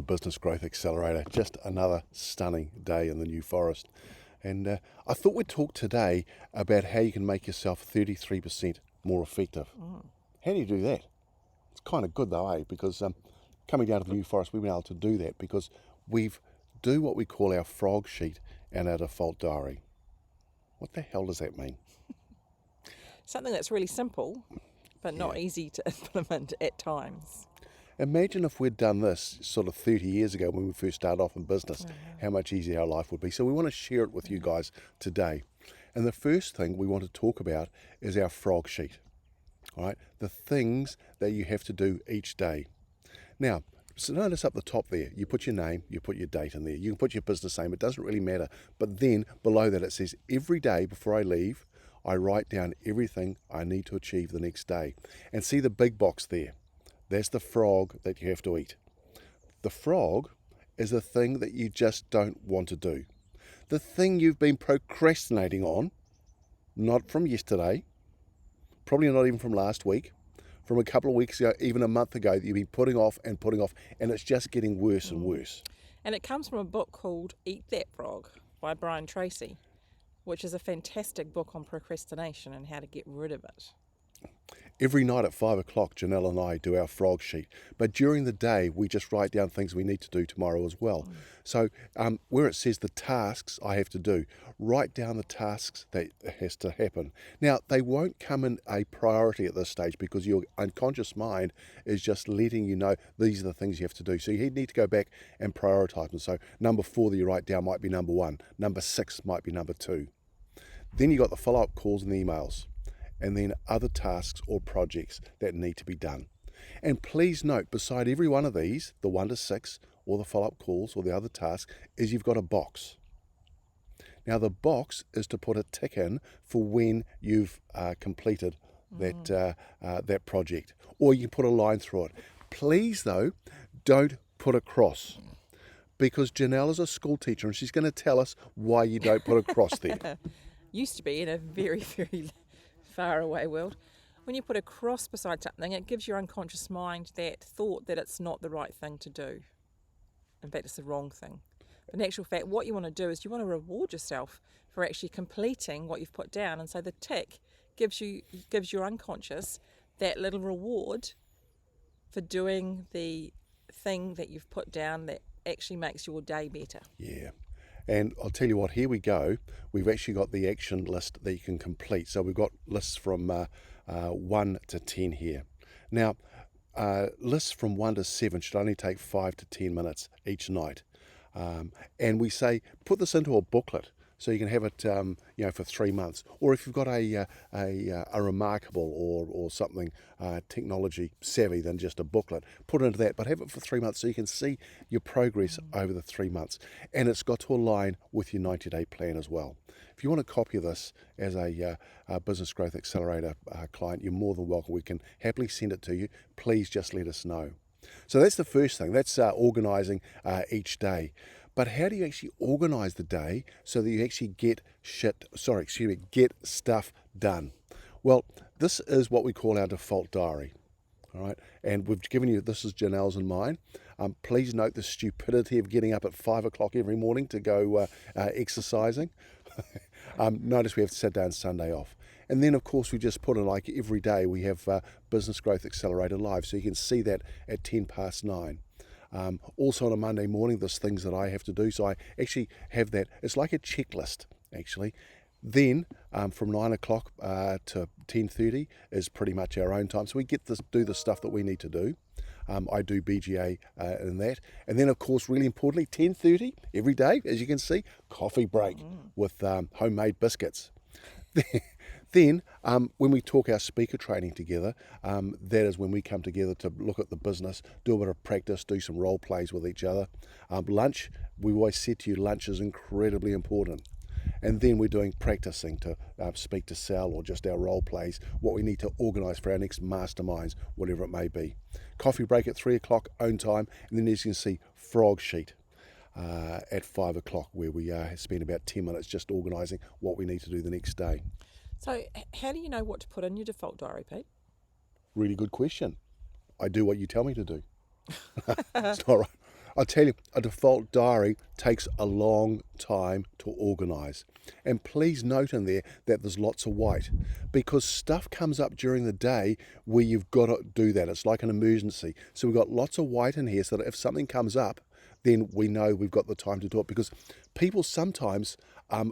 Business Growth Accelerator. Just another stunning day in the New Forest. And I thought we'd talk today about how you can make yourself 33% more effective. How do you do that? It's kind of good though, Because coming down to the New Forest, we've been able to do that because we've do what we call our frog sheet and our default diary. What the hell does that mean? Something that's really simple, but not easy to implement at times. Imagine if we'd done this sort of 30 years ago when we first started off in business, how much easier our life would be. So we want to share it with you guys today. And the first thing we want to talk about is our frog sheet. All right, the things that you have to do each day. Now, so notice up the top there, you put your name, you put your date in there. You can put your business name, it doesn't really matter. But then below that it says every day before I leave, I write down everything I need to achieve the next day. And see the big box there? That's the frog that you have to eat. The frog is the thing that you just don't want to do. The thing you've been procrastinating on, not from yesterday, probably not even from last week, from a couple of weeks ago, even a month ago, that you've been putting off, and it's just getting worse and worse. And it comes from a book called Eat That Frog by Brian Tracy, which is a fantastic book on procrastination and how to get rid of it. Every night at 5 o'clock, Janelle and I do our frog sheet. But during the day, we just write down things we need to do tomorrow as well. So where it says the tasks I have to do, write down the tasks that has to happen. Now, they won't come in a priority at this stage because your unconscious mind is just letting you know these are the things you have to do. So you need to go back and prioritize them. So number 4 that you write down might be number 1. Number 6 might be number 2. Then you got the follow-up calls and the emails, and then other tasks or projects that need to be done. And please note, beside every one of these, the 1 to 6 or the follow-up calls or the other tasks, is you've got a box. Now the box is to put a tick in for when you've completed that project, or you can put a line through it. Please though, don't put a cross, because Janelle is a school teacher and she's going to tell us why you don't put a cross there. Used to be in a very, very far away world. When you put a cross beside something, it gives your unconscious mind that thought that it's not the right thing to do. In fact, it's the wrong thing. But in actual fact, what you want to do is you want to reward yourself for actually completing what you've put down. And so the tick gives your unconscious that little reward for doing the thing that you've put down that actually makes your day better. Yeah. And I'll tell you what, here we go. We've actually got the action list that you can complete. So we've got lists from 1 to 10 here. Now, lists from 1 to 7 should only take 5 to 10 minutes each night. And we say, put this into a booklet so you can have it for 3 months. Or if you've got a remarkable or something technology savvy than just a booklet, put it into that, but have it for 3 months so you can see your progress over the 3 months. And it's got to align with your 90-day plan as well. If you want a copy of this as a Business Growth Accelerator client, you're more than welcome. We can happily send it to you. Please just let us know. So that's the first thing. That's organising each day. But how do you actually organise the day so that you actually get stuff done? Well, this is what we call our default diary. All right, and we've given you, this is Janelle's and mine. Please note the stupidity of getting up at 5 o'clock every morning to go exercising. Notice we have Saturday and Sunday off. And then, of course, we just put in, like every day, we have Business Growth Accelerator Live. So you can see that at 9:10. Also on a Monday morning, there's things that I have to do. So I actually have that. It's like a checklist, actually. Then from 9 o'clock to 10:30 is pretty much our own time. So we get to do the stuff that we need to do. I do BGA in that. And then, of course, really importantly, 10:30 every day, as you can see, coffee break with homemade biscuits. Then, when we talk our speaker training together, that is when we come together to look at the business, do a bit of practice, do some role plays with each other. Lunch, we always said to you, lunch is incredibly important. And then we're doing practicing to speak to Sal or just our role plays, what we need to organise for our next masterminds, whatever it may be. Coffee break at 3 o'clock, own time, and then as you can see, frog sheet at 5 o'clock, where we spend about 10 minutes just organising what we need to do the next day. So how do you know what to put in your default diary, Pete? Really good question. I do what you tell me to do. It's not right. I tell you, a default diary takes a long time to organise. And please note in there that there's lots of white, because stuff comes up during the day where you've got to do that. It's like an emergency. So we've got lots of white in here so that if something comes up, then we know we've got the time to do it, because people sometimes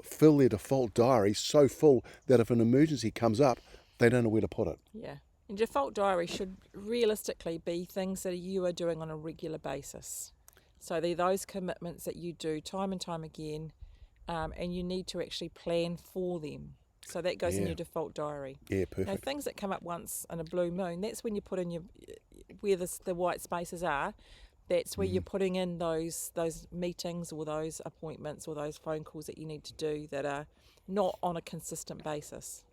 fill their default diary so full that if an emergency comes up, they don't know where to put it. Yeah. And default diary should realistically be things that you are doing on a regular basis. So they're those commitments that you do time and time again, and you need to actually plan for them. So that goes in Yeah. your default diary. Yeah, Now, perfect. things that come up once in a blue moon, that's when you put in your where the white spaces are. That's where you're putting in those meetings or those appointments or those phone calls that you need to do that are not on a consistent basis.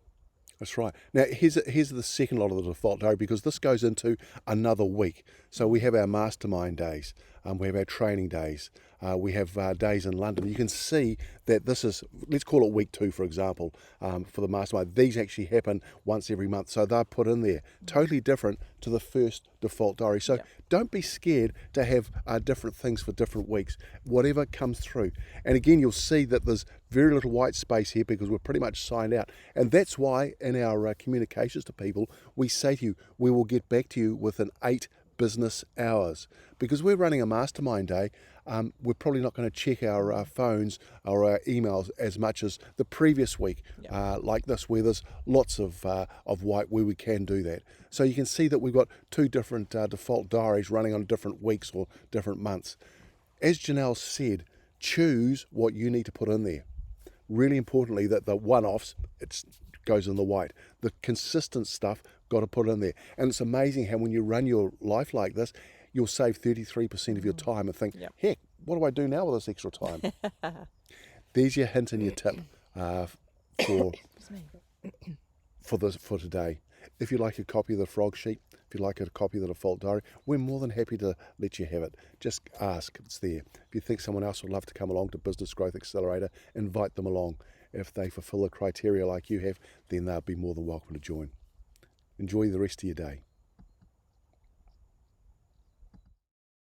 That's right. Now, here's the second lot of the default diary, because this goes into another week. So we have our mastermind days, we have our training days, we have days in London. You can see that this is, let's call it week 2, for example, for the mastermind. These actually happen once every month, so they're put in there. Totally different to the first default diary. So don't be scared to have different things for different weeks, whatever comes through. And again, you'll see that there's very little white space here because we're pretty much signed out. And that's why in our communications to people, we say to you, we will get back to you within 8 business hours. Because we're running a mastermind day, we're probably not going to check our phones or our emails as much as the previous week, like this, where there's lots of white where we can do that. So you can see that we've got 2 different default diaries running on different weeks or different months. As Janelle said, choose what you need to put in there. Really importantly, that the one-offs, it goes in the white. The consistent stuff, got to put it in there. And it's amazing how when you run your life like this, you'll save 33% of your time and think, heck, what do I do now with this extra time? There's your hint and your tip for today. If you'd like a copy of the frog sheet, if you'd like a copy of the default diary, we're more than happy to let you have it. Just ask, it's there. If you think someone else would love to come along to Business Growth Accelerator, invite them along. If they fulfill the criteria like you have, then they'll be more than welcome to join. Enjoy the rest of your day.